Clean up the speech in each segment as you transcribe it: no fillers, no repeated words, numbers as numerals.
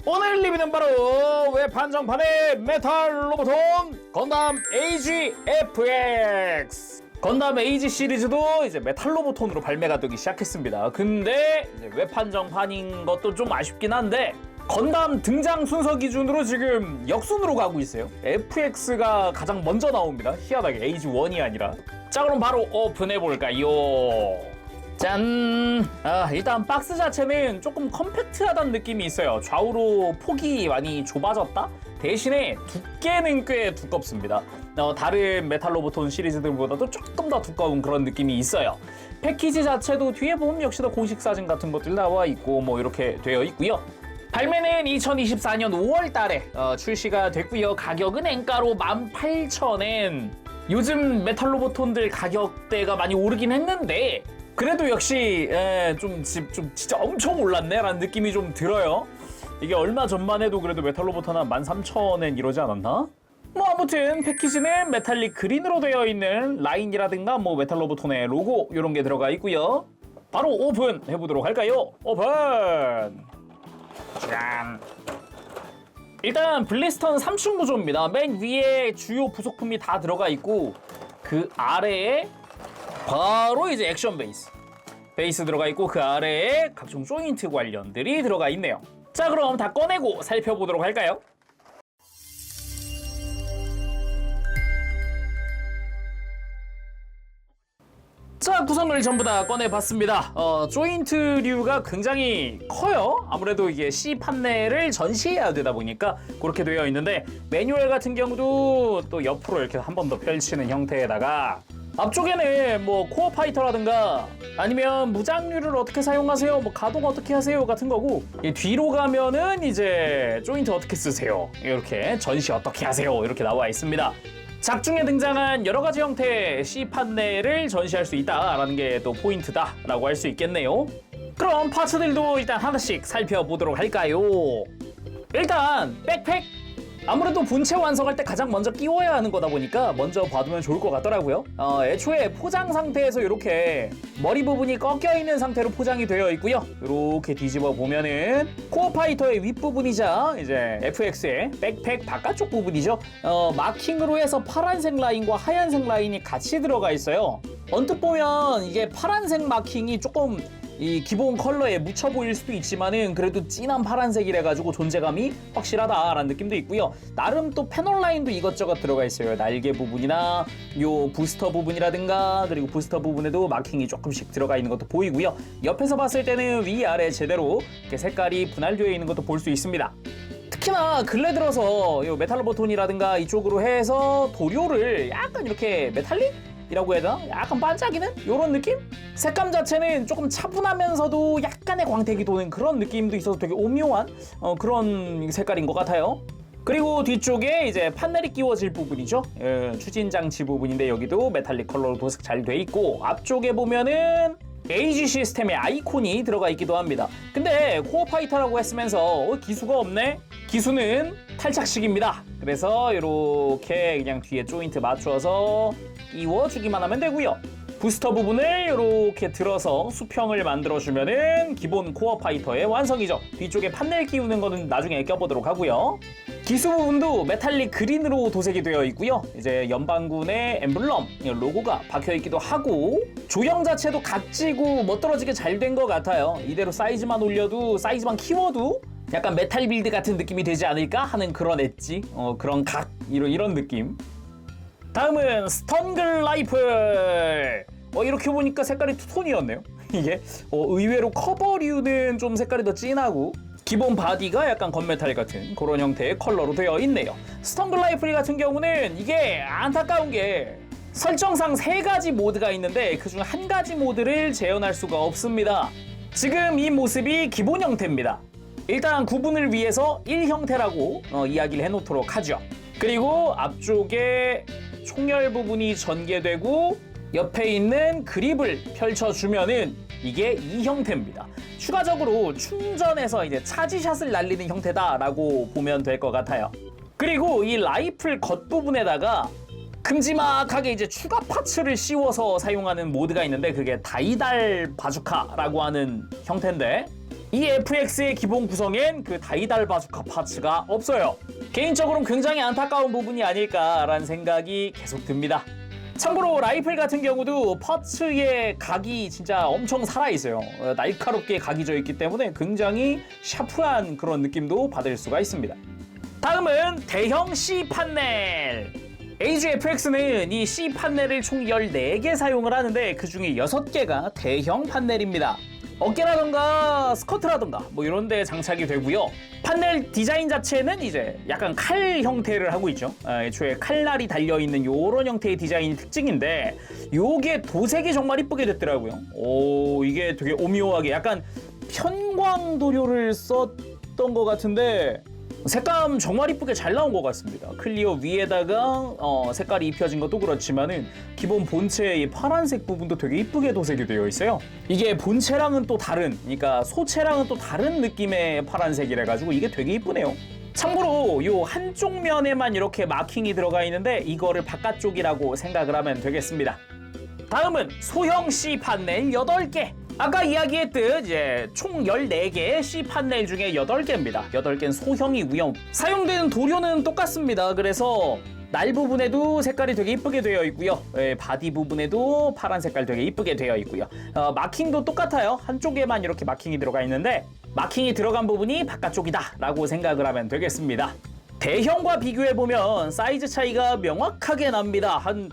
오늘 리뷰는 바로 외판정판의 메탈 로보톤 건담 AGFX. 건담 AG 시리즈도 이제 메탈 로보톤으로 발매가 되기 시작했습니다. 근데 이제 외판정판인 것도 좀 아쉽긴 한데 건담 등장 순서 기준으로 지금 역순으로 가고 있어요. FX가 가장 먼저 나옵니다. 희한하게 AG1이 아니라. 자, 그럼 바로 오픈해볼까요? 짠! 일단 박스 자체는 조금 컴팩트하다는 느낌이 있어요. 좌우로 폭이 많이 좁아졌다? 대신에 두께는 꽤 두껍습니다. 다른 메탈 로보톤 시리즈들보다도 조금 더 두꺼운 그런 느낌이 있어요. 패키지 자체도 뒤에 보면 역시나 공식 사진 같은 것들 나와 있고 뭐 이렇게 되어 있고요. 발매는 2024년 5월 달에 출시가 됐고요. 가격은 엔가로 18,000엔. 요즘 메탈 로보톤들 가격대가 많이 오르긴 했는데 그래도 역시 좀 진짜 엄청 올랐네 라는 느낌이 좀 들어요. 이게 얼마 전만 해도 그래도 메탈 로보톤 한 13,000엔 이러지 않았나? 뭐 아무튼 패키지는 메탈릭 그린으로 되어 있는 라인이라든가 뭐 메탈 로보톤의 로고 이런 게 들어가 있고요. 바로 오픈 해보도록 할까요? 오픈! 짠! 일단 블리스턴 3층 구조입니다. 맨 위에 주요 부속품이 다 들어가 있고 그 아래에 바로 이제 액션 베이스 들어가 있고 그 아래에 각종 조인트 관련들이 들어가 있네요. 자, 그럼 다 꺼내고 살펴보도록 할까요? 자, 구성을 전부 다 꺼내봤습니다. 조인트류가 굉장히 커요. 아무래도 이게 C 판넬을 전시해야 되다 보니까 그렇게 되어 있는데 매뉴얼 같은 경우도 또 옆으로 이렇게 한 번 더 펼치는 형태에다가 앞쪽에는 뭐 코어 파이터라든가 아니면 무장류를 어떻게 사용하세요, 뭐 가동 어떻게 하세요 같은 거고, 뒤로 가면은 이제 조인트 어떻게 쓰세요, 이렇게 전시 어떻게 하세요 이렇게 나와 있습니다. 작중에 등장한 여러 가지 형태의 C 판넬을 전시할 수 있다라는 게 또 포인트다라고 할 수 있겠네요. 그럼 파츠들도 일단 하나씩 살펴보도록 할까요? 일단 백팩! 아무래도 본체 완성할 때 가장 먼저 끼워야 하는 거다 보니까 먼저 봐두면 좋을 것 같더라고요. 애초에 포장 상태에서 이렇게 머리 부분이 꺾여 있는 상태로 포장이 되어 있고요. 이렇게 뒤집어 보면은 코어 파이터의 윗부분이자 이제 FX의 백팩 바깥쪽 부분이죠. 마킹으로 해서 파란색 라인과 하얀색 라인이 같이 들어가 있어요. 언뜻 보면 이게 파란색 마킹이 조금 이 기본 컬러에 묻혀 보일 수도 있지만은 그래도 진한 파란색이라 가지고 존재감이 확실하다라는 느낌도 있고요. 나름 또 패널 라인도 이것저것 들어가 있어요. 날개 부분이나 요 부스터 부분이라든가, 그리고 부스터 부분에도 마킹이 조금씩 들어가 있는 것도 보이고요. 옆에서 봤을 때는 위아래 제대로 이렇게 색깔이 분할되어 있는 것도 볼 수 있습니다. 특히나 근래 들어서 요 메탈 로보톤이라든가 이쪽으로 해서 도료를 약간 이렇게 메탈릭? 이라고 해야 되나? 약간 반짝이는? 요런 느낌? 색감 자체는 조금 차분하면서도 약간의 광택이 도는 그런 느낌도 있어서 되게 오묘한 그런 색깔인 것 같아요. 그리고 뒤쪽에 이제 판넬이 끼워질 부분이죠. 추진 장치 부분인데 여기도 메탈릭 컬러로 도색 잘 돼 있고, 앞쪽에 보면은 AG 시스템의 아이콘이 들어가 있기도 합니다. 근데 코어 파이터라고 했으면서 기수가 없네? 기수는 탈착식입니다. 그래서 이렇게 그냥 뒤에 조인트 맞춰서 끼워주기만 하면 되고요. 부스터 부분을 이렇게 들어서 수평을 만들어주면은 기본 코어 파이터의 완성이죠. 뒤쪽에 판넬 끼우는 거는 나중에 껴보도록 하고요. 기수 부분도 메탈릭 그린으로 도색이 되어 있고요. 이제 연방군의 엠블럼, 로고가 박혀있기도 하고, 조형 자체도 각지고 멋들어지게 잘 된 것 같아요. 이대로 사이즈만 올려도, 사이즈만 키워도 약간 메탈 빌드 같은 느낌이 되지 않을까 하는 그런 엣지, 그런 각, 이런 느낌. 다음은 스턴글 라이플. 이렇게 보니까 색깔이 투톤이었네요. 이게 의외로 커버류는 좀 색깔이 더 진하고 기본 바디가 약간 건메탈 같은 그런 형태의 컬러로 되어 있네요. 스턴글 라이플 같은 경우는 이게 안타까운 게 설정상 3가지 모드가 있는데 그중 한 가지 모드를 재현할 수가 없습니다. 지금 이 모습이 기본 형태입니다. 일단 구분을 위해서 1형태라고 이야기를 해놓도록 하죠. 그리고 앞쪽에 총열 부분이 전개되고 옆에 있는 그립을 펼쳐주면은 이게 이 형태입니다. 추가적으로 충전해서 이제 차지샷을 날리는 형태다라고 보면 될 것 같아요. 그리고 이 라이플 겉부분에다가 큼지막하게 이제 추가 파츠를 씌워서 사용하는 모드가 있는데 그게 다이달 바주카라고 하는 형태인데 이 FX의 기본 구성엔 그 다이달 바주카 파츠가 없어요. 개인적으로는 굉장히 안타까운 부분이 아닐까라는 생각이 계속 듭니다. 참고로 라이플 같은 경우도 파츠의 각이 진짜 엄청 살아있어요. 날카롭게 각이 져 있기 때문에 굉장히 샤프한 그런 느낌도 받을 수가 있습니다. 다음은 대형 C 판넬. AGFX는 이 C 판넬을 총 14개 사용을 하는데 그 중에 6개가 대형 판넬입니다. 어깨라던가 스커트라던가 뭐 이런 데 장착이 되고요. 판넬 디자인 자체는 이제 약간 칼 형태를 하고 있죠. 애초에 칼날이 달려있는 요런 형태의 디자인이 특징인데 요게 도색이 정말 이쁘게 됐더라고요. 오, 이게 되게 오묘하게 약간 편광도료를 썼던 것 같은데 색감 정말 이쁘게 잘 나온 것 같습니다. 클리어 위에다가 색깔이 입혀진 것도 그렇지만은 기본 본체의 파란색 부분도 되게 이쁘게 도색이 되어 있어요. 이게 본체랑은 또 다른, 그러니까 소체랑은 또 다른 느낌의 파란색이라 가지고 이게 되게 이쁘네요. 참고로 요 한쪽 면에만 이렇게 마킹이 들어가 있는데 이거를 바깥쪽이라고 생각을 하면 되겠습니다. 다음은 소형 C 판넬 8개. 아까 이야기했듯 이제 총 14개의 C 판넬 중에 8개입니다. 8개는 소형이고요. 사용되는 도료는 똑같습니다. 그래서 날 부분에도 색깔이 되게 이쁘게 되어 있고요. 바디 부분에도 파란 색깔 되게 이쁘게 되어 있고요. 마킹도 똑같아요. 한쪽에만 이렇게 마킹이 들어가 있는데 마킹이 들어간 부분이 바깥쪽이다 라고 생각을 하면 되겠습니다. 대형과 비교해보면 사이즈 차이가 명확하게 납니다. 한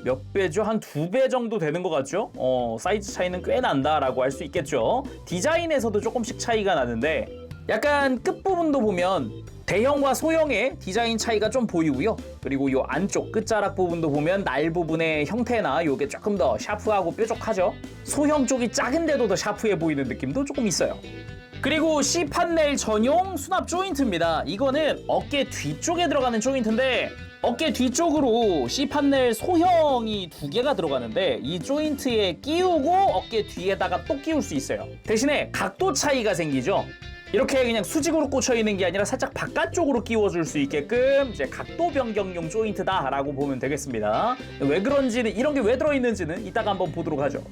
몇 배죠? 한 2배 정도 되는 것 같죠? 사이즈 차이는 꽤 난다라고 할 수 있겠죠. 디자인에서도 조금씩 차이가 나는데 약간 끝부분도 보면 대형과 소형의 디자인 차이가 좀 보이고요. 그리고 요 안쪽 끝자락 부분도 보면 날 부분의 형태나 요게 조금 더 샤프하고 뾰족하죠. 소형 쪽이 작은데도 더 샤프해 보이는 느낌도 조금 있어요. 그리고 C 판넬 전용 수납 조인트입니다. 이거는 어깨 뒤쪽에 들어가는 조인트인데 어깨 뒤쪽으로 C 판넬 소형이 2개가 들어가는데 이 조인트에 끼우고 어깨 뒤에다가 또 끼울 수 있어요. 대신에 각도 차이가 생기죠. 이렇게 그냥 수직으로 꽂혀 있는 게 아니라 살짝 바깥쪽으로 끼워줄 수 있게끔 이제 각도 변경용 조인트다라고 보면 되겠습니다. 왜 그런지는 이런 게 왜 들어있는지는 이따가 한번 보도록 하죠.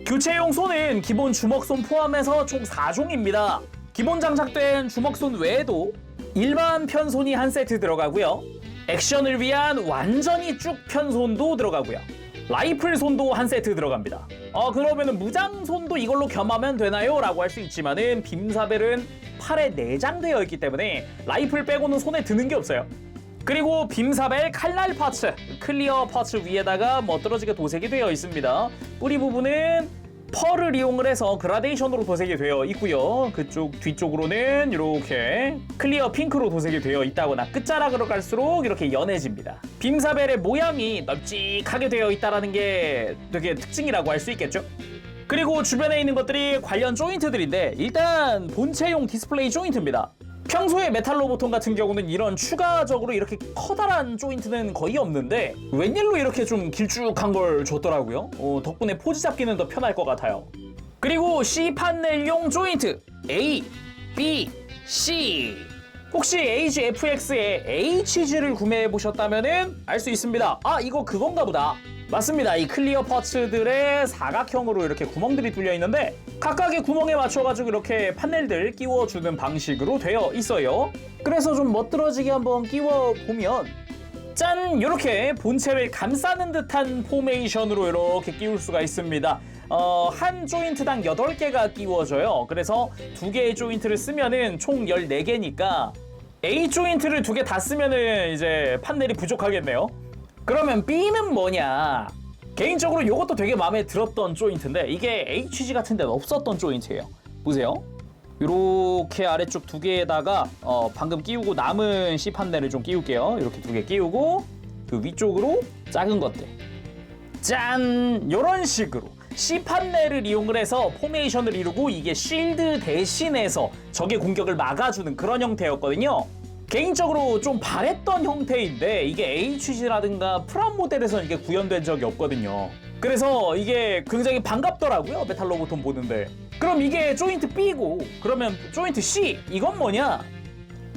교체용 손은 기본 주먹손 포함해서 총 4종입니다. 기본 장착된 주먹손 외에도 일반 편손이 한 세트 들어가고요. 액션을 위한 완전히 쭉 편손도 들어가고요. 라이플 손도 한 세트 들어갑니다. 그러면은 무장 손도 이걸로 겸하면 되나요? 라고 할 수 있지만은 빔사벨은 팔에 내장되어 있기 때문에 라이플 빼고는 손에 드는 게 없어요. 그리고 빔사벨 칼날 파츠, 클리어 파츠 위에다가 멋들어지게 도색이 되어 있습니다. 뿌리 부분은 펄을 이용을 해서 그라데이션으로 도색이 되어 있고요. 그쪽 뒤쪽으로는 이렇게 클리어 핑크로 도색이 되어 있다거나 끝자락으로 갈수록 이렇게 연해집니다. 빔사벨의 모양이 널찍하게 되어 있다는 게 되게 특징이라고 할 수 있겠죠? 그리고 주변에 있는 것들이 관련 조인트들인데 일단 본체용 디스플레이 조인트입니다. 평소에 메탈로보톤 같은 경우는 이런 추가적으로 이렇게 커다란 조인트는 거의 없는데 웬일로 이렇게 좀 길쭉한 걸 줬더라고요. 덕분에 포즈 잡기는 더 편할 것 같아요. 그리고 C 판넬용 조인트 A, B, C. 혹시 AGFX의 HG를 구매해 보셨다면 알 수 있습니다. 이거 그건가 보다. 맞습니다. 이 클리어 파츠들의 사각형으로 이렇게 구멍들이 뚫려 있는데 각각의 구멍에 맞춰가지고 이렇게 판넬들 끼워주는 방식으로 되어 있어요. 그래서 좀 멋들어지게 한번 끼워보면 짠! 이렇게 본체를 감싸는 듯한 포메이션으로 이렇게 끼울 수가 있습니다. 한 조인트당 8개가 끼워져요. 그래서 2개의 조인트를 쓰면은 총 14개니까 A 조인트를 2개 다 쓰면은 이제 판넬이 부족하겠네요. 그러면 B는 뭐냐? 개인적으로 이것도 되게 마음에 들었던 조인트인데 이게 HG 같은 데는 없었던 조인트예요. 보세요. 이렇게 아래쪽 2개에다가 방금 끼우고 남은 C 판넬을 좀 끼울게요. 이렇게 2개 끼우고 그 위쪽으로 작은 것들. 짠! 이런 식으로 C 판넬을 이용을 해서 포메이션을 이루고 이게 쉴드 대신해서 적의 공격을 막아주는 그런 형태였거든요. 개인적으로 좀 바랬던 형태인데 이게 HG라든가 프라모델에서는 이게 구현된 적이 없거든요. 그래서 이게 굉장히 반갑더라고요. 메탈로보톤 보는데. 그럼 이게 조인트 B고 그러면 조인트 C 이건 뭐냐?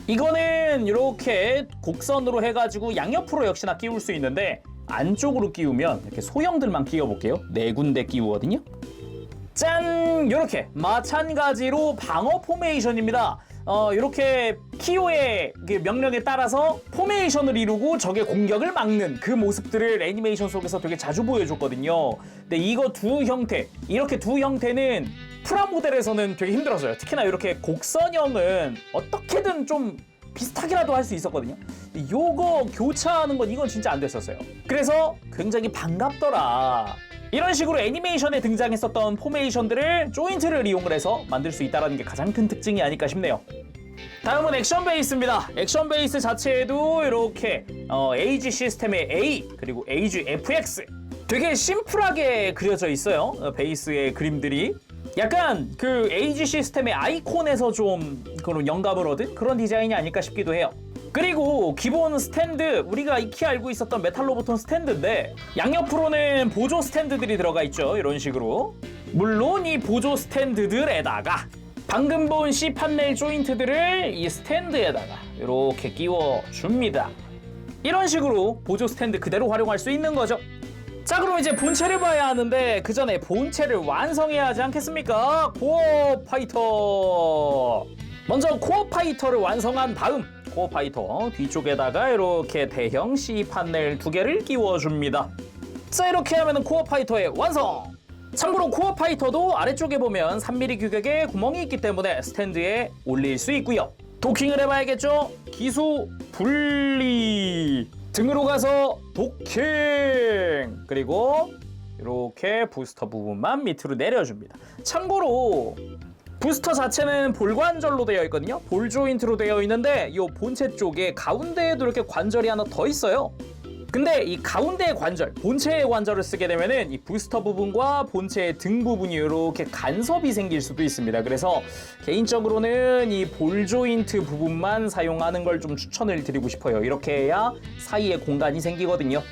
이거는 이렇게 곡선으로 해가지고 양옆으로 역시나 끼울 수 있는데 안쪽으로 끼우면 이렇게 소형들만 끼워볼게요. 4군데 끼우거든요. 짠! 요렇게 마찬가지로 방어 포메이션입니다. 이렇게 키오의 명령에 따라서 포메이션을 이루고 적의 공격을 막는 그 모습들을 애니메이션 속에서 되게 자주 보여줬거든요. 근데 이거 두 형태, 이렇게 두 형태는 프라모델에서는 되게 힘들었어요. 특히나 이렇게 곡선형은 어떻게든 좀 비슷하게라도 할 수 있었거든요. 요거 교차하는 건 이건 진짜 안 됐었어요. 그래서 굉장히 반갑더라. 이런 식으로 애니메이션에 등장했었던 포메이션들을 조인트를 이용을 해서 만들 수 있다는 게 가장 큰 특징이 아닐까 싶네요. 다음은 액션 베이스입니다. 액션 베이스 자체에도 이렇게 AG 시스템의 A 그리고 AG FX 되게 심플하게 그려져 있어요. 베이스의 그림들이 약간 그 AG 시스템의 아이콘에서 좀 그런 영감을 얻은 그런 디자인이 아닐까 싶기도 해요. 그리고 기본 스탠드, 우리가 익히 알고 있었던 메탈로보톤 스탠드인데 양옆으로는 보조 스탠드들이 들어가 있죠. 이런 식으로. 물론 이 보조 스탠드들에다가 방금 본 C판넬 조인트들을 이 스탠드에다가 이렇게 끼워줍니다. 이런 식으로 보조 스탠드 그대로 활용할 수 있는 거죠. 자, 그럼 이제 본체를 봐야 하는데 그 전에 본체를 완성해야 하지 않겠습니까? 코어 파이터! 먼저 코어 파이터를 완성한 다음 코어 파이터 뒤쪽에다가 이렇게 대형 C판넬 2개를 끼워줍니다. 자, 이렇게 하면 코어 파이터의 완성! 참고로 코어 파이터도 아래쪽에 보면 3mm 규격의 구멍이 있기 때문에 스탠드에 올릴 수 있고요. 도킹을 해봐야겠죠? 기수 분리! 등으로 가서 도킹! 그리고 이렇게 부스터 부분만 밑으로 내려줍니다. 참고로 부스터 자체는 볼 관절로 되어 있거든요. 볼 조인트로 되어 있는데 이 본체 쪽에 가운데에도 이렇게 관절이 하나 더 있어요. 근데 이 가운데의 관절, 본체의 관절을 쓰게 되면은 이 부스터 부분과 본체의 등 부분이 이렇게 간섭이 생길 수도 있습니다. 그래서 개인적으로는 이 볼 조인트 부분만 사용하는 걸 좀 추천을 드리고 싶어요. 이렇게 해야 사이에 공간이 생기거든요.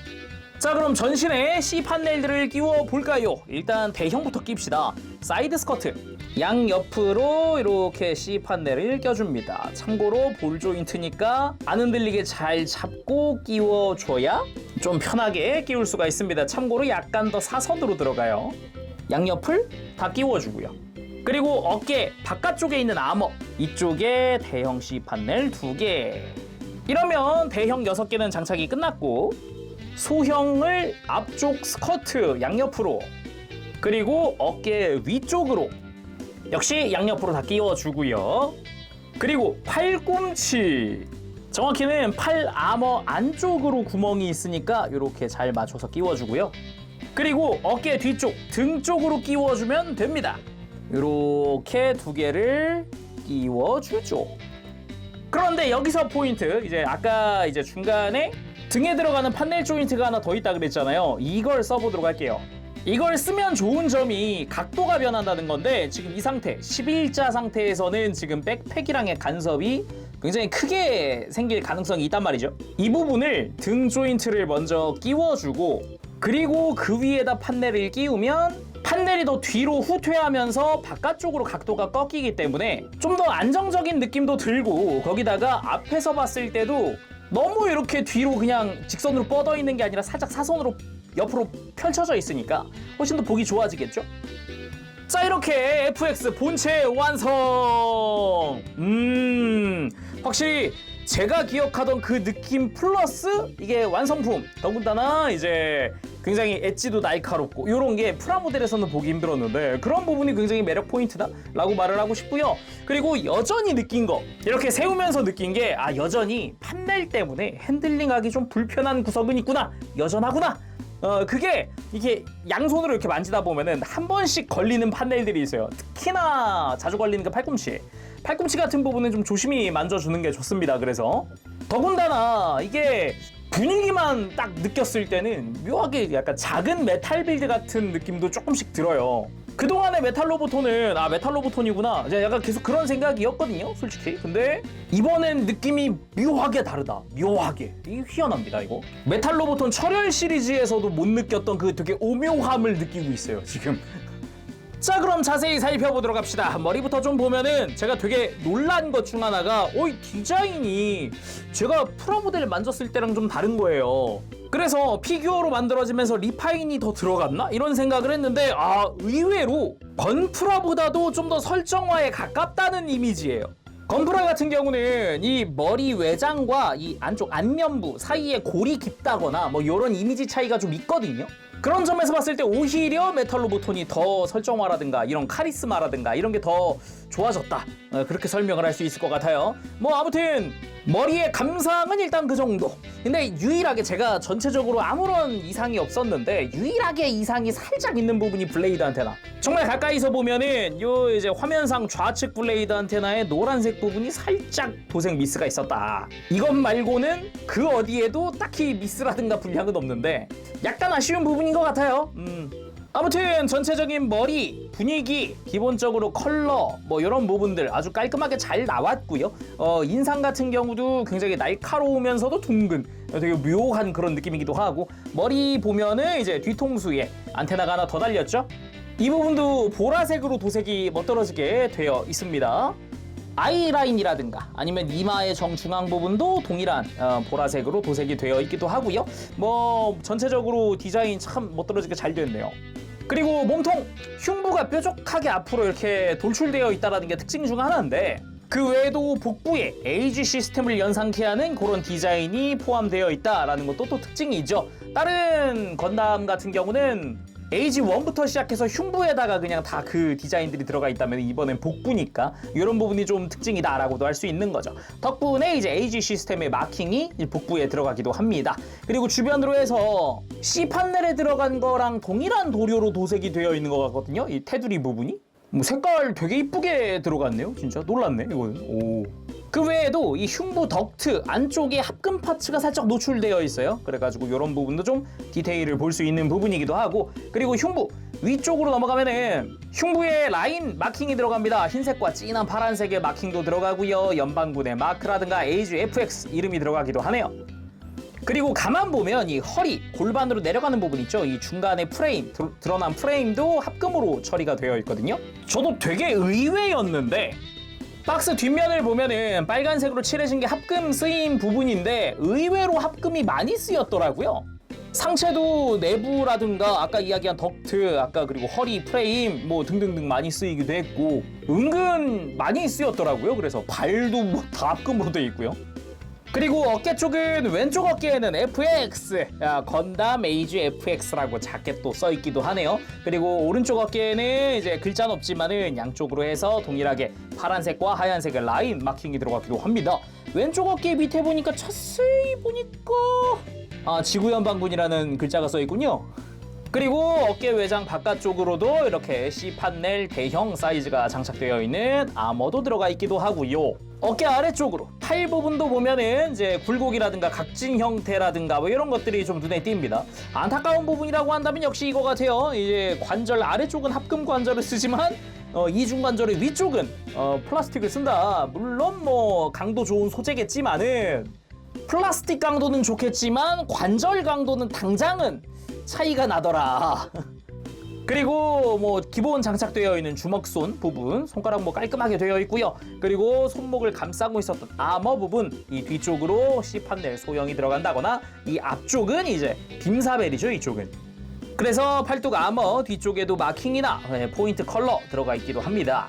자, 그럼 전신에 C판넬들을 끼워 볼까요? 일단 대형부터 낍시다. 사이드 스커트 양옆으로 이렇게 C판넬을 껴줍니다. 참고로 볼 조인트니까 안 흔들리게 잘 잡고 끼워줘야 좀 편하게 끼울 수가 있습니다. 참고로 약간 더 사선으로 들어가요. 양옆을 다 끼워주고요. 그리고 어깨 바깥쪽에 있는 아머 이쪽에 대형 C판넬 2개. 이러면 대형 6개는 장착이 끝났고 소형을 앞쪽 스커트 양옆으로 그리고 어깨 위쪽으로 역시 양옆으로 다 끼워주고요. 그리고 팔꿈치 정확히는 팔 아머 안쪽으로 구멍이 있으니까 이렇게 잘 맞춰서 끼워주고요. 그리고 어깨 뒤쪽 등 쪽으로 끼워주면 됩니다. 이렇게 2개를 끼워주죠. 그런데 여기서 포인트, 이제 아까 이제 중간에 등에 들어가는 판넬 조인트가 하나 더 있다 그랬잖아요. 이걸 써보도록 할게요. 이걸 쓰면 좋은 점이 각도가 변한다는 건데 지금 이 상태 11자 상태에서는 지금 백팩이랑의 간섭이 굉장히 크게 생길 가능성이 있단 말이죠. 이 부분을 등 조인트를 먼저 끼워주고 그리고 그 위에다 판넬을 끼우면 판넬이 더 뒤로 후퇴하면서 바깥쪽으로 각도가 꺾이기 때문에 좀 더 안정적인 느낌도 들고 거기다가 앞에서 봤을 때도 너무 이렇게 뒤로 그냥 직선으로 뻗어 있는 게 아니라 살짝 사선으로 옆으로 펼쳐져 있으니까 훨씬 더 보기 좋아지겠죠? 자, 이렇게 FX 본체 완성! 확실히 제가 기억하던 그 느낌 플러스 이게 완성품, 더군다나 이제 굉장히 엣지도 날카롭고 이런 게 프라모델에서는 보기 힘들었는데 그런 부분이 굉장히 매력 포인트다 라고 말을 하고 싶고요. 그리고 여전히 느낀 거, 이렇게 세우면서 느낀 게 여전히 판넬 때문에 핸들링하기 좀 불편한 구석은 있구나, 여전하구나. 그게 이게 양손으로 이렇게 만지다 보면은 한 번씩 걸리는 판넬들이 있어요. 특히나 자주 걸리는 게 팔꿈치 같은 부분은 좀 조심히 만져주는 게 좋습니다. 그래서 더군다나 이게 분위기만 딱 느꼈을 때는 묘하게 약간 작은 메탈 빌드 같은 느낌도 조금씩 들어요. 그동안의 메탈로보톤은 메탈로보톤이구나 제가 약간 계속 그런 생각이었거든요, 솔직히. 근데 이번엔 느낌이 묘하게 다르다. 묘하게. 이게 희한합니다, 이거. 메탈로보톤 철혈 시리즈에서도 못 느꼈던 그 되게 오묘함을 느끼고 있어요, 지금. 자, 그럼 자세히 살펴보도록 합시다. 머리부터 좀 보면은 제가 되게 놀란 것 중 하나가 이 디자인이 제가 프라모델을 만졌을 때랑 좀 다른 거예요. 그래서 피규어로 만들어지면서 리파인이 더 들어갔나? 이런 생각을 했는데 의외로 건프라보다도 좀 더 설정화에 가깝다는 이미지예요. 건프라 같은 경우는 이 머리 외장과 이 안쪽 안면부 사이에 골이 깊다거나 뭐 이런 이미지 차이가 좀 있거든요. 그런 점에서 봤을 때 오히려 메탈로보톤이 더 설정화라든가 이런 카리스마라든가 이런 게 더 좋아졌다, 그렇게 설명을 할 수 있을 것 같아요. 뭐 아무튼 머리의 감상은 일단 그 정도. 근데 유일하게 제가 전체적으로 아무런 이상이 없었는데 유일하게 이상이 살짝 있는 부분이 블레이드 안테나. 정말 가까이서 보면은 요 이제 화면상 좌측 블레이드 안테나의 노란색 부분이 살짝 도색 미스가 있었다. 이것 말고는 그 어디에도 딱히 미스라든가 불량은 없는데 약간 아쉬운 부분인 것 같아요. 아무튼 전체적인 머리, 분위기, 기본적으로 컬러 뭐 이런 부분들 아주 깔끔하게 잘 나왔고요. 인상 같은 경우도 굉장히 날카로우면서도 둥근, 되게 묘한 그런 느낌이기도 하고, 머리 보면은 이제 뒤통수에 안테나가 하나 더 달렸죠. 이 부분도 보라색으로 도색이 멋들어지게 되어 있습니다. 아이라인이라든가 아니면 이마의 정중앙 부분도 동일한 보라색으로 도색이 되어 있기도 하고요. 뭐 전체적으로 디자인 참 멋들어지게 잘 되었네요. 그리고 몸통, 흉부가 뾰족하게 앞으로 이렇게 돌출되어 있다는 게 특징 중 하나인데, 그 외에도 복부에 에이지 시스템을 연상케 하는 그런 디자인이 포함되어 있다는 것도 또 특징이죠. 다른 건담 같은 경우는 에이지 1부터 시작해서 흉부에다가 그냥 다 그 디자인들이 들어가 있다면 이번엔 복부니까 이런 부분이 좀 특징이다라고도 할 수 있는 거죠. 덕분에 이제 에이지 시스템의 마킹이 복부에 들어가기도 합니다. 그리고 주변으로 해서 C 판넬에 들어간 거랑 동일한 도료로 도색이 되어 있는 것 같거든요. 이 테두리 부분이 뭐 색깔 되게 이쁘게 들어갔네요. 진짜 놀랐네 이거는. 오. 그 외에도 이 흉부 덕트 안쪽에 합금 파츠가 살짝 노출되어 있어요. 그래가지고 이런 부분도 좀 디테일을 볼 수 있는 부분이기도 하고, 그리고 흉부 위쪽으로 넘어가면은 흉부에 라인 마킹이 들어갑니다. 흰색과 진한 파란색의 마킹도 들어가고요. 연방군의 마크라든가 에이지 FX 이름이 들어가기도 하네요. 그리고 가만 보면 이 허리, 골반으로 내려가는 부분 있죠? 이 중간에 프레임, 드러난 프레임도 합금으로 처리가 되어 있거든요. 저도 되게 의외였는데 박스 뒷면을 보면은 빨간색으로 칠해진 게 합금 쓰인 부분인데 의외로 합금이 많이 쓰였더라고요. 상체도 내부라든가 아까 이야기한 덕트, 아까 그리고 허리 프레임 뭐 등등등 많이 쓰이기도 했고 은근 많이 쓰였더라고요. 그래서 발도 뭐 다 합금으로 되어 있고요. 그리고 어깨 쪽은 왼쪽 어깨에는 FX, 건담 에이지 FX라고 작게 또 써있기도 하네요. 그리고 오른쪽 어깨에는 이제 글자는 없지만은 양쪽으로 해서 동일하게 파란색과 하얀색의 라인 마킹이 들어가기도 합니다. 왼쪽 어깨 밑에 보니까 자세히 보니까 지구연방군이라는 글자가 써있군요. 그리고 어깨 외장 바깥쪽으로도 이렇게 C 판넬 대형 사이즈가 장착되어 있는 아머도 들어가 있기도 하고요. 어깨 아래쪽으로 팔 부분도 보면은 이제 굴곡이라든가 각진 형태라든가 뭐 이런 것들이 좀 눈에 띕니다. 안타까운 부분이라고 한다면 역시 이거 같아요. 이제 관절 아래쪽은 합금 관절을 쓰지만 이중 관절의 위쪽은 플라스틱을 쓴다. 물론 뭐 강도 좋은 소재겠지만은 플라스틱 강도는 좋겠지만 관절 강도는 당장은 차이가 나더라. 그리고 뭐 기본 장착되어 있는 주먹손 부분, 손가락 뭐 깔끔하게 되어 있고요. 그리고 손목을 감싸고 있었던 아머 부분, 이 뒤쪽으로 C 판넬 소형이 들어간다거나 이 앞쪽은 이제 빔사벨이죠, 이쪽은. 그래서 팔뚝 아머 뒤쪽에도 마킹이나 포인트 컬러 들어가 있기도 합니다.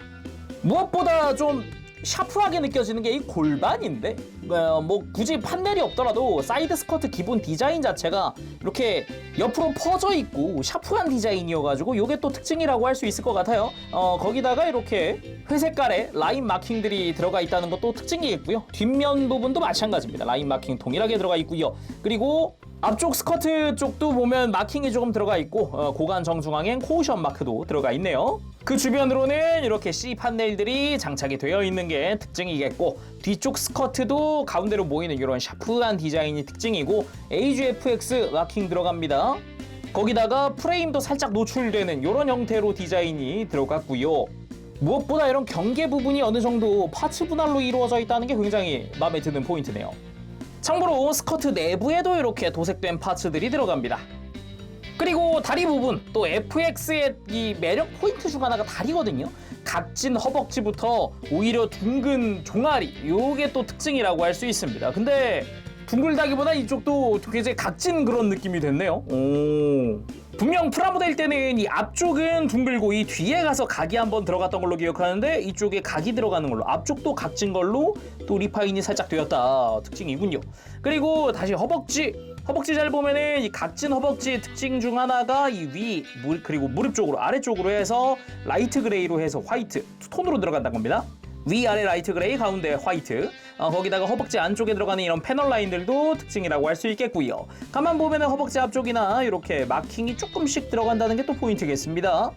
무엇보다 좀 샤프하게 느껴지는 게 이 골반인데, 뭐 굳이 판넬이 없더라도 사이드 스커트 기본 디자인 자체가 이렇게 옆으로 퍼져 있고 샤프한 디자인이어가지고 이게 또 특징이라고 할 수 있을 것 같아요. 거기다가 이렇게 회색깔의 라인 마킹들이 들어가 있다는 것도 특징이겠고요. 뒷면 부분도 마찬가지입니다. 라인 마킹 동일하게 들어가 있고요. 그리고 앞쪽 스커트 쪽도 보면 마킹이 조금 들어가 있고 고관 정중앙엔 코우션 마크도 들어가 있네요. 그 주변으로는 이렇게 C 판넬들이 장착이 되어 있는 게 특징이겠고, 뒤쪽 스커트도 가운데로 모이는 이런 샤프한 디자인이 특징이고 AGFX 마킹 들어갑니다. 거기다가 프레임도 살짝 노출되는 이런 형태로 디자인이 들어갔고요. 무엇보다 이런 경계 부분이 어느 정도 파츠 분할로 이루어져 있다는 게 굉장히 마음에 드는 포인트네요. 참고로 스커트 내부에도 이렇게 도색된 파츠들이 들어갑니다. 그리고 다리 부분, 또 FX의 이 매력 포인트 중 하나가 다리거든요. 각진 허벅지부터 오히려 둥근 종아리, 요게 또 특징이라고 할 수 있습니다. 근데 둥글다기보다 이쪽도 굉장히 각진 그런 느낌이 됐네요. 오. 분명 프라모델 때는 이 앞쪽은 둥글고 이 뒤에 가서 각이 한번 들어갔던 걸로 기억하는데 이쪽에 각이 들어가는 걸로 앞쪽도 각진 걸로 또 리파인이 살짝 되었다 특징이군요. 그리고 다시 허벅지 잘 보면은 이 각진 허벅지의 특징 중 하나가 이 그리고 무릎 쪽으로 아래쪽으로 해서 라이트 그레이로 해서 화이트 톤으로 들어간다는 겁니다. 위아래 라이트 그레이 가운데 화이트 거기다가 허벅지 안쪽에 들어가는 이런 패널 라인들도 특징이라고 할 수 있겠고요. 가만 보면 허벅지 앞쪽이나 이렇게 마킹이 조금씩 들어간다는 게 또 포인트겠습니다.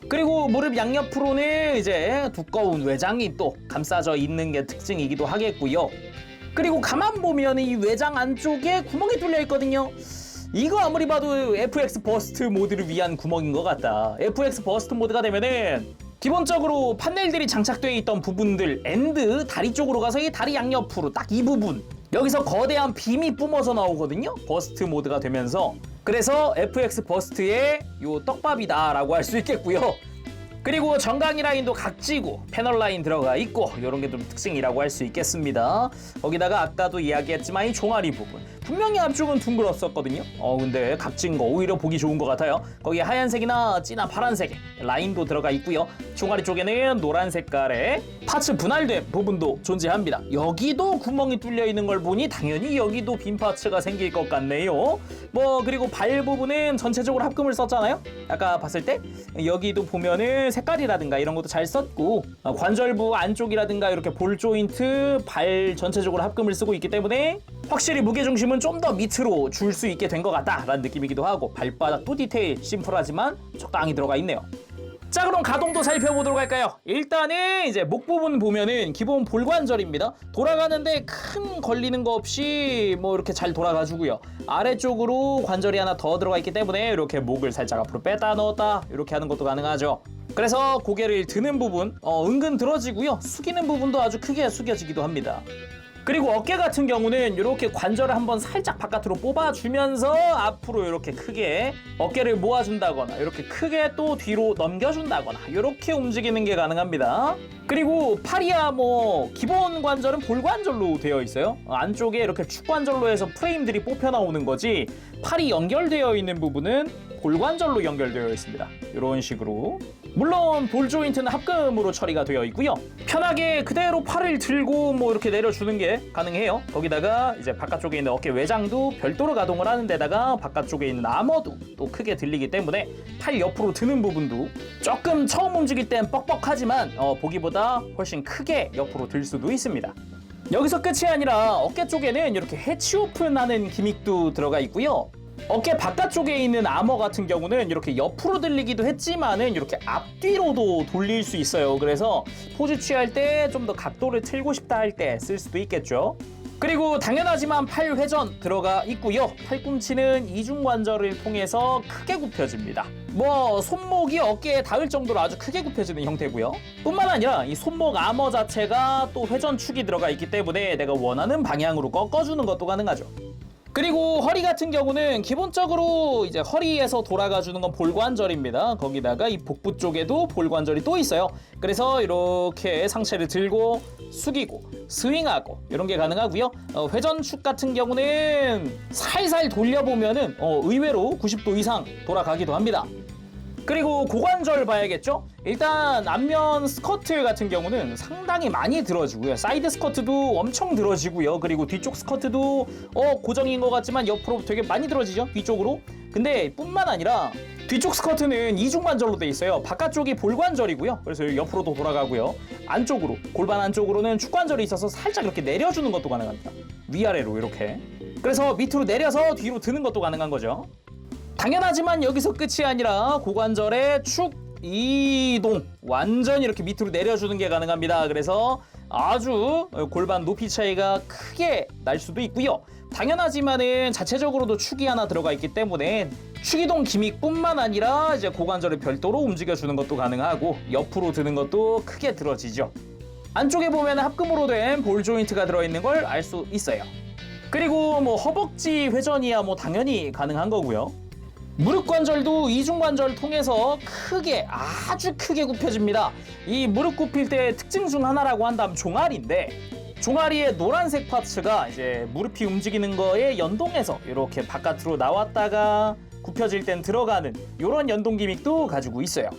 그리고 무릎 양옆으로는 이제 두꺼운 외장이 또 감싸져 있는 게 특징이기도 하겠고요. 그리고 가만 보면 이 외장 안쪽에 구멍이 뚫려 있거든요. 이거 아무리 봐도 FX 버스트 모드를 위한 구멍인 것 같다. FX 버스트 모드가 되면은 기본적으로 판넬들이 장착되어 있던 부분들 엔드 다리 쪽으로 가서 이 다리 양옆으로 딱 이 부분 여기서 거대한 빔이 뿜어서 나오거든요. 버스트 모드가 되면서 그래서 FX 버스트의 요 떡밥이다 라고 할 수 있겠고요. 그리고 정강이 라인도 각지고 패널 라인 들어가 있고 이런 게 좀 특징이라고 할 수 있겠습니다. 거기다가 아까도 이야기했지만 이 종아리 부분 분명히 앞쪽은 둥글었었거든요. 근데 각진 거 오히려 보기 좋은 것 같아요. 거기에 하얀색이나 진한 파란색의 라인도 들어가 있고요. 종아리 쪽에는 노란 색깔의 파츠 분할된 부분도 존재합니다. 여기도 구멍이 뚫려 있는 걸 보니 당연히 여기도 빈 파츠가 생길 것 같네요. 그리고 발 부분은 전체적으로 합금을 썼잖아요. 아까 봤을 때 여기도 보면은 색깔이라든가 이런 것도 잘 썼고 관절부 안쪽이라든가 이렇게 볼 조인트 발 전체적으로 합금을 쓰고 있기 때문에 확실히 무게중심은 좀 더 밑으로 줄 수 있게 된 것 같다라는 느낌이기도 하고 발바닥도 디테일 심플하지만 적당히 들어가 있네요. 자, 그럼 가동도 살펴보도록 할까요? 일단은 이제 목 부분 보면은 기본 볼관절입니다. 돌아가는데 큰 걸리는 거 없이 이렇게 잘 돌아가주고요. 아래쪽으로 관절이 하나 더 들어가 있기 때문에 이렇게 목을 살짝 앞으로 뺐다 넣었다 이렇게 하는 것도 가능하죠. 그래서 고개를 드는 부분 은근 들어지고요. 숙이는 부분도 아주 크게 숙여지기도 합니다. 그리고 어깨 같은 경우는 이렇게 관절을 한번 살짝 바깥으로 뽑아주면서 앞으로 이렇게 크게 어깨를 모아준다거나 이렇게 크게 또 뒤로 넘겨준다거나 이렇게 움직이는 게 가능합니다. 그리고 팔이야 기본 관절은 볼관절로 되어 있어요. 안쪽에 이렇게 축관절로 해서 프레임들이 뽑혀 나오는 거지 팔이 연결되어 있는 부분은 볼관절로 연결되어 있습니다. 이런 식으로. 물론 볼 조인트는 합금으로 처리가 되어 있고요. 편하게 그대로 팔을 들고 이렇게 내려주는 게 가능해요. 거기다가 이제 바깥쪽에 있는 어깨 외장도 별도로 가동을 하는 데다가 바깥쪽에 있는 아머도 또 크게 들리기 때문에 팔 옆으로 드는 부분도 조금 처음 움직일 땐 뻑뻑하지만 보기보다 훨씬 크게 옆으로 들 수도 있습니다. 여기서 끝이 아니라 어깨 쪽에는 이렇게 해치 오픈하는 기믹도 들어가 있고요. 어깨 바깥쪽에 있는 아머 같은 경우는 이렇게 옆으로 들리기도 했지만은 이렇게 앞뒤로도 돌릴 수 있어요. 그래서 포즈 취할 때 좀 더 각도를 틀고 싶다 할 때 쓸 수도 있겠죠. 그리고 당연하지만 팔 회전 들어가 있고요. 팔꿈치는 이중관절을 통해서 크게 굽혀집니다. 손목이 어깨에 닿을 정도로 아주 크게 굽혀지는 형태고요. 뿐만 아니라 이 손목 아머 자체가 또 회전축이 들어가 있기 때문에 내가 원하는 방향으로 꺾어주는 것도 가능하죠. 그리고 허리 같은 경우는 기본적으로 이제 허리에서 돌아가주는 건 볼관절입니다. 거기다가 이 복부 쪽에도 볼관절이 또 있어요. 그래서 이렇게 상체를 들고 숙이고 스윙하고 이런 게 가능하고요. 회전축 같은 경우는 살살 돌려보면은 의외로 90도 이상 돌아가기도 합니다. 그리고 고관절 봐야겠죠? 일단 앞면 스커트 같은 경우는 상당히 많이 들어지고요. 사이드 스커트도 엄청 들어지고요. 그리고 뒤쪽 스커트도 고정인 것 같지만 옆으로 되게 많이 들어지죠? 뒤쪽으로. 근데 뿐만 아니라 뒤쪽 스커트는 이중관절로 돼 있어요. 바깥쪽이 볼관절이고요. 그래서 옆으로도 돌아가고요. 안쪽으로, 골반 안쪽으로는 축관절이 있어서 살짝 이렇게 내려주는 것도 가능합니다. 위아래로 이렇게. 그래서 밑으로 내려서 뒤로 드는 것도 가능한 거죠. 당연하지만 여기서 끝이 아니라 고관절의 축 이동 완전히 이렇게 밑으로 내려주는 게 가능합니다. 그래서 아주 골반 높이 차이가 크게 날 수도 있고요. 당연하지만은 자체적으로도 축이 하나 들어가 있기 때문에 축이동 기믹뿐만 아니라 이제 고관절을 별도로 움직여주는 것도 가능하고 옆으로 드는 것도 크게 들어지죠. 안쪽에 보면 합금으로 된 볼 조인트가 들어있는 걸 알 수 있어요. 그리고 허벅지 회전이야 당연히 가능한 거고요. 무릎 관절도 이중관절 통해서 크게 아주 크게 굽혀집니다. 이 무릎 굽힐 때 특징 중 하나라고 한다면 종아리인데 종아리의 노란색 파츠가 이제 무릎이 움직이는 거에 연동해서 이렇게 바깥으로 나왔다가 굽혀질 땐 들어가는 이런 연동 기믹도 가지고 있어요.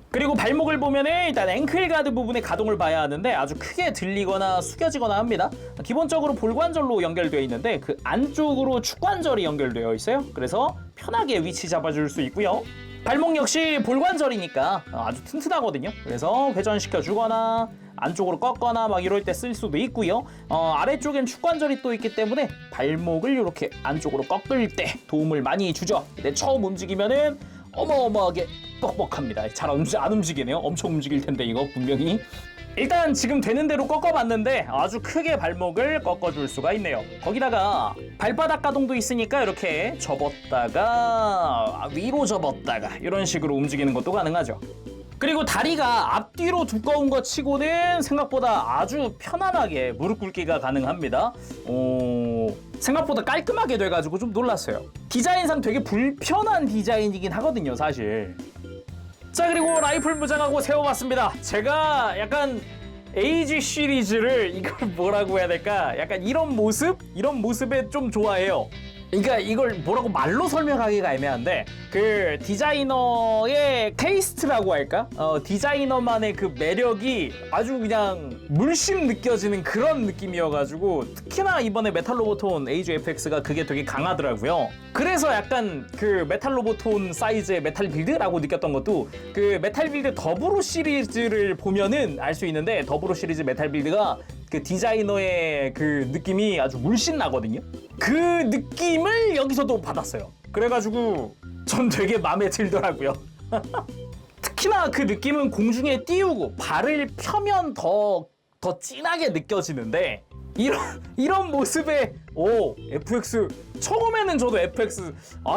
그리고 발목을 보면은 일단 앵클 가드 부분의 가동을 봐야 하는데 아주 크게 들리거나 숙여지거나 합니다. 기본적으로 볼관절로 연결되어 있는데 그 안쪽으로 축관절이 연결되어 있어요. 그래서 편하게 위치 잡아줄 수 있고요. 발목 역시 볼관절이니까 아주 튼튼하거든요. 그래서 회전시켜 주거나 안쪽으로 꺾거나 막 이럴 때 쓸 수도 있고요. 아래쪽엔 축관절이 또 있기 때문에 발목을 이렇게 안쪽으로 꺾을 때 도움을 많이 주죠. 근데 처음 움직이면은 어마어마하게 뻑뻑합니다. 잘 안 움직이네요. 엄청 움직일 텐데 이거 분명히. 일단 지금 되는 대로 꺾어봤는데 아주 크게 발목을 꺾어줄 수가 있네요. 거기다가 발바닥 가동도 있으니까 이렇게 접었다가 위로 접었다가 이런 식으로 움직이는 것도 가능하죠. 그리고 다리가 앞뒤로 두꺼운 것 치고는 생각보다 아주 편안하게 무릎 꿇기가 가능합니다. 생각보다 깔끔하게 돼가지고 좀 놀랐어요. 디자인상 되게 불편한 디자인이긴 하거든요, 사실. 자, 그리고 라이플 무장하고 세워봤습니다. 제가 약간 에이지 시리즈를 이걸 뭐라고 해야 될까? 약간 이런 모습에 좀 좋아해요. 그러니까 이걸 뭐라고 말로 설명하기가 애매한데 그 디자이너의 테이스트라고 할까? 디자이너만의 그 매력이 아주 그냥 물씬 느껴지는 그런 느낌이어가지고 특히나 이번에 메탈로보톤 에이지 FX가 그게 되게 강하더라고요. 그래서 약간 그 메탈로보톤 사이즈의 메탈 빌드라고 느꼈던 것도 그 메탈 빌드 더브로 시리즈를 보면은 알 수 있는데 더브로 시리즈 메탈 빌드가 그 디자이너의 그 느낌이 아주 물씬 나거든요. 그 느낌을 여기서도 받았어요. 그래가지고 전 되게 마음에 들더라고요. 특히나 그 느낌은 공중에 띄우고 발을 펴면 더 진하게 느껴지는데 이런 모습에 FX 처음에는 저도 FX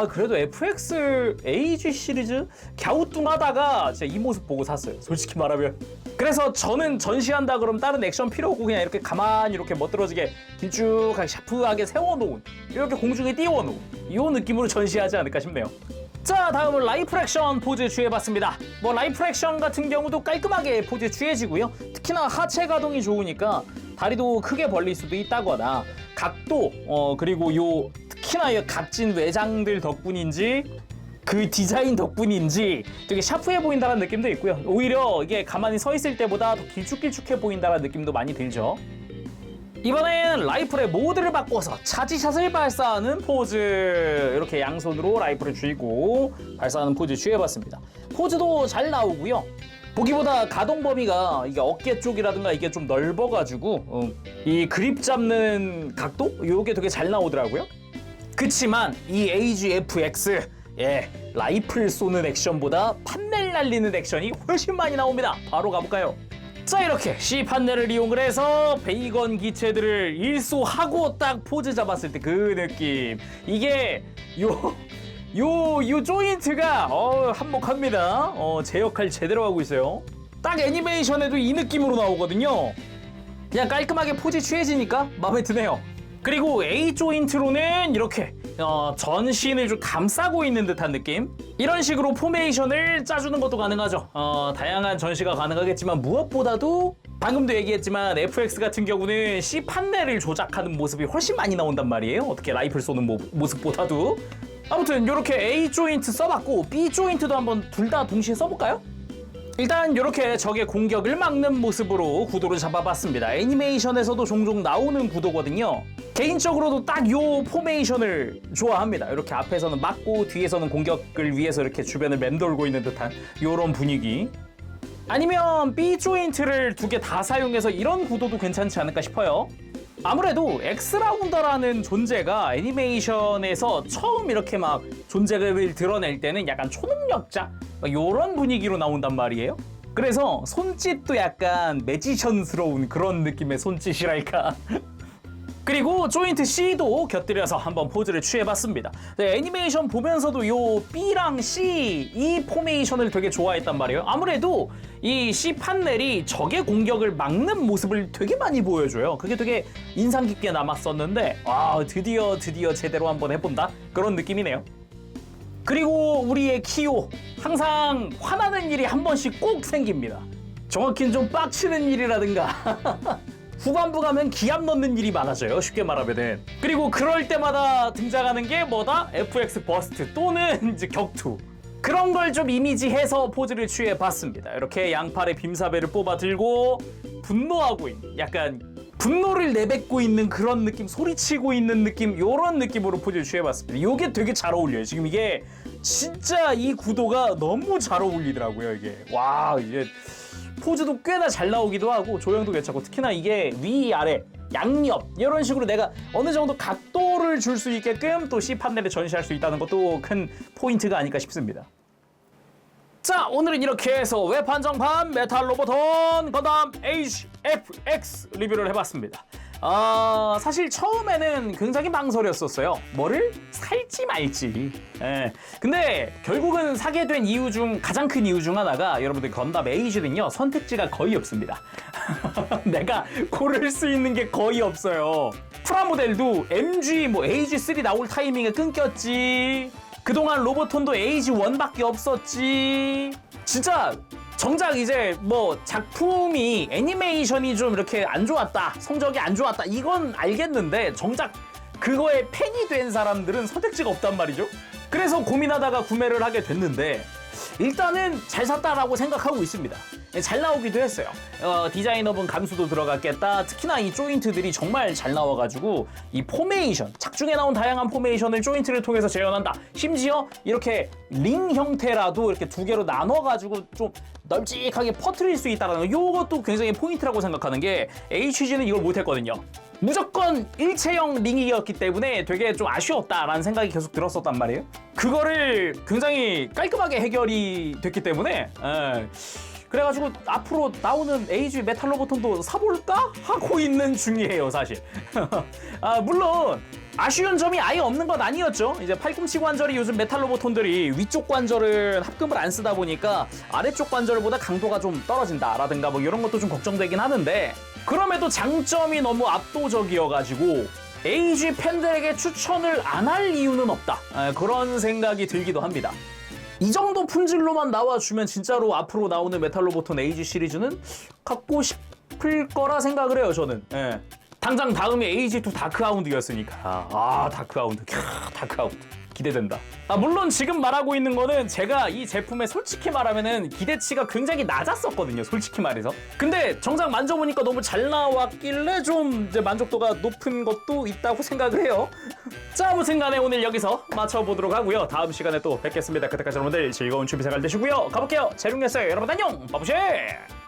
그래도 FX AG 시리즈 갸우뚱하다가 진짜 이 모습 보고 샀어요. 솔직히 말하면. 그래서 저는 전시한다 그러면 다른 액션 필요 없고 그냥 이렇게 가만히 이렇게 멋들어지게 길쭉하게 샤프하게 세워놓은 이렇게 공중에 띄워놓은 이 느낌으로 전시하지 않을까 싶네요. 자, 다음은 라이플 액션 포즈 취해봤습니다. 라이플 액션 같은 경우도 깔끔하게 포즈 취해지고요. 특히나 하체 가동이 좋으니까 다리도 크게 벌릴 수도 있다거나 각도 그리고 특히나 이 각진 외장들 덕분인지 그 디자인 덕분인지 되게 샤프해 보인다는 느낌도 있고요. 오히려 이게 가만히 서 있을 때보다 더 길쭉길쭉해 보인다는 느낌도 많이 들죠. 이번엔 라이플의 모드를 바꿔서 차지샷을 발사하는 포즈 이렇게 양손으로 라이플을 쥐고 발사하는 포즈 취해봤습니다. 포즈도 잘 나오고요. 보기보다 가동 범위가 이게 어깨 쪽이라든가 이게 좀 넓어가지고 이 그립 잡는 각도? 요게 되게 잘 나오더라고요. 그치만 이 AGFX 라이플 쏘는 액션보다 판넬 날리는 액션이 훨씬 많이 나옵니다. 바로 가볼까요? 자, 이렇게 C판넬을 이용을 해서 베이건 기체들을 일소하고 딱 포즈 잡았을 때 그 느낌. 이게 요 조인트가 한몫합니다. 제 역할 제대로 하고 있어요. 딱 애니메이션에도 이 느낌으로 나오거든요. 그냥 깔끔하게 포즈 취해지니까 마음에 드네요. 그리고 A 조인트로는 이렇게 전신을 좀 감싸고 있는 듯한 느낌. 이런 식으로 포메이션을 짜주는 것도 가능하죠. 다양한 전시가 가능하겠지만 무엇보다도 방금도 얘기했지만 FX 같은 경우는 C 판넬을 조작하는 모습이 훨씬 많이 나온단 말이에요. 어떻게 라이플 쏘는 모습보다도. 아무튼 이렇게 A 조인트 써봤고 B 조인트도 한번 둘 다 동시에 써볼까요? 일단 이렇게 적의 공격을 막는 모습으로 구도를 잡아봤습니다. 애니메이션에서도 종종 나오는 구도거든요. 개인적으로도 딱 요 포메이션을 좋아합니다. 이렇게 앞에서는 막고 뒤에서는 공격을 위해서 이렇게 주변을 맴돌고 있는 듯한 요런 분위기. 아니면 B 조인트를 두 개 다 사용해서 이런 구도도 괜찮지 않을까 싶어요. 아무래도 엑스라운더라는 존재가 애니메이션에서 처음 이렇게 막 존재를 드러낼 때는 약간 초능력자 요런 분위기로 나온단 말이에요. 그래서 손짓도 약간 매지션스러운 그런 느낌의 손짓이랄까. 그리고 조인트 C도 곁들여서 한번 포즈를 취해봤습니다. 애니메이션 보면서도 요 B랑 C 이 포메이션을 되게 좋아했단 말이에요. 아무래도 이 C 판넬이 적의 공격을 막는 모습을 되게 많이 보여줘요. 그게 되게 인상 깊게 남았었는데 드디어 제대로 한번 해본다 그런 느낌이네요. 그리고 우리의 키오 항상 화나는 일이 한 번씩 꼭 생깁니다. 정확히는 좀 빡치는 일이라든가 후반부 가면 기합 넣는 일이 많아져요. 쉽게 말하면은. 그리고 그럴 때마다 등장하는 게 뭐다? FX 버스트 또는 이제 격투. 그런 걸 좀 이미지해서 포즈를 취해봤습니다. 이렇게 양팔에 빔사배를 뽑아 들고 분노하고 있는, 약간 분노를 내뱉고 있는 그런 느낌, 소리치고 있는 느낌, 요런 느낌으로 포즈를 취해봤습니다. 이게 되게 잘 어울려요. 지금 이게 진짜 이 구도가 너무 잘 어울리더라고요. 이게 와, 이게 포즈도 꽤나 잘 나오기도 하고 조형도 괜찮고, 특히나 이게 위아래 양옆 이런 식으로 내가 어느 정도 각도를 줄 수 있게끔 또 C 판넬에 전시할 수 있다는 것도 큰 포인트가 아닐까 싶습니다. 자, 오늘은 이렇게 해서 외판정판 메탈 로보톤 건담 HFX 리뷰를 해봤습니다. 사실 처음에는 굉장히 망설였었어요. 뭐를 살지 말지. 예. 근데 결국은 사게 된 이유 중 가장 큰 이유 중 하나가, 여러분들 건담 에이지는요 선택지가 거의 없습니다. 내가 고를 수 있는 게 거의 없어요. 프라모델도 MG 뭐 에이지3 나올 타이밍에 끊겼지. 그동안 로보톤도 에이지1밖에 없었지. 진짜 정작 이제 뭐 작품이 애니메이션이 좀 이렇게 안 좋았다, 성적이 안 좋았다, 이건 알겠는데 정작 그거에 팬이 된 사람들은 선택지가 없단 말이죠. 그래서 고민하다가 구매를 하게 됐는데 일단은 잘 샀다라고 생각하고 있습니다. 잘 나오기도 했어요. 디자이너분 감수도 들어갔겠다. 특히나 이 조인트들이 정말 잘 나와가지고 이 포메이션, 작중에 나온 다양한 포메이션을 조인트를 통해서 재현한다. 심지어 이렇게 링 형태라도 이렇게 두 개로 나눠가지고 좀 널찍하게 퍼뜨릴 수 있다는 거, 이것도 굉장히 포인트라고 생각하는 게 HG는 이걸 못했거든요. 무조건 일체형 링이었기 때문에 되게 좀 아쉬웠다라는 생각이 계속 들었었단 말이에요. 그거를 굉장히 깔끔하게 해결이 됐기 때문에 그래가지고 앞으로 나오는 에이지 메탈 로보톤도 사볼까? 하고 있는 중이에요, 사실. 물론 아쉬운 점이 아예 없는 건 아니었죠. 이제 팔꿈치 관절이 요즘 메탈 로보톤들이 위쪽 관절은 합금을 안 쓰다 보니까 아래쪽 관절보다 강도가 좀 떨어진다라든가 뭐 이런 것도 좀 걱정되긴 하는데, 그럼에도 장점이 너무 압도적이어가지고 에이지 팬들에게 추천을 안 할 이유는 없다. 그런 생각이 들기도 합니다. 이 정도 품질로만 나와주면 진짜로 앞으로 나오는 메탈 로보톤 에이지 시리즈는 갖고 싶을 거라 생각을 해요, 저는. 당장 다음에 에이지2 다크하운드였으니까. 다크하운드. 다크하운드. 기대된다. 물론 지금 말하고 있는 거는 제가 이 제품에 솔직히 말하면은 기대치가 굉장히 낮았었거든요, 솔직히 말해서. 근데 정작 만져보니까 너무 잘 나왔길래 좀 이제 만족도가 높은 것도 있다고 생각을 해요. 자, 아무튼 간에 오늘 여기서 마쳐보도록 하고요. 다음 시간에 또 뵙겠습니다. 그때까지 여러분들 즐거운 취미 생활 되시고요. 가볼게요. 재롱이었어요. 여러분 안녕. 바보쉐.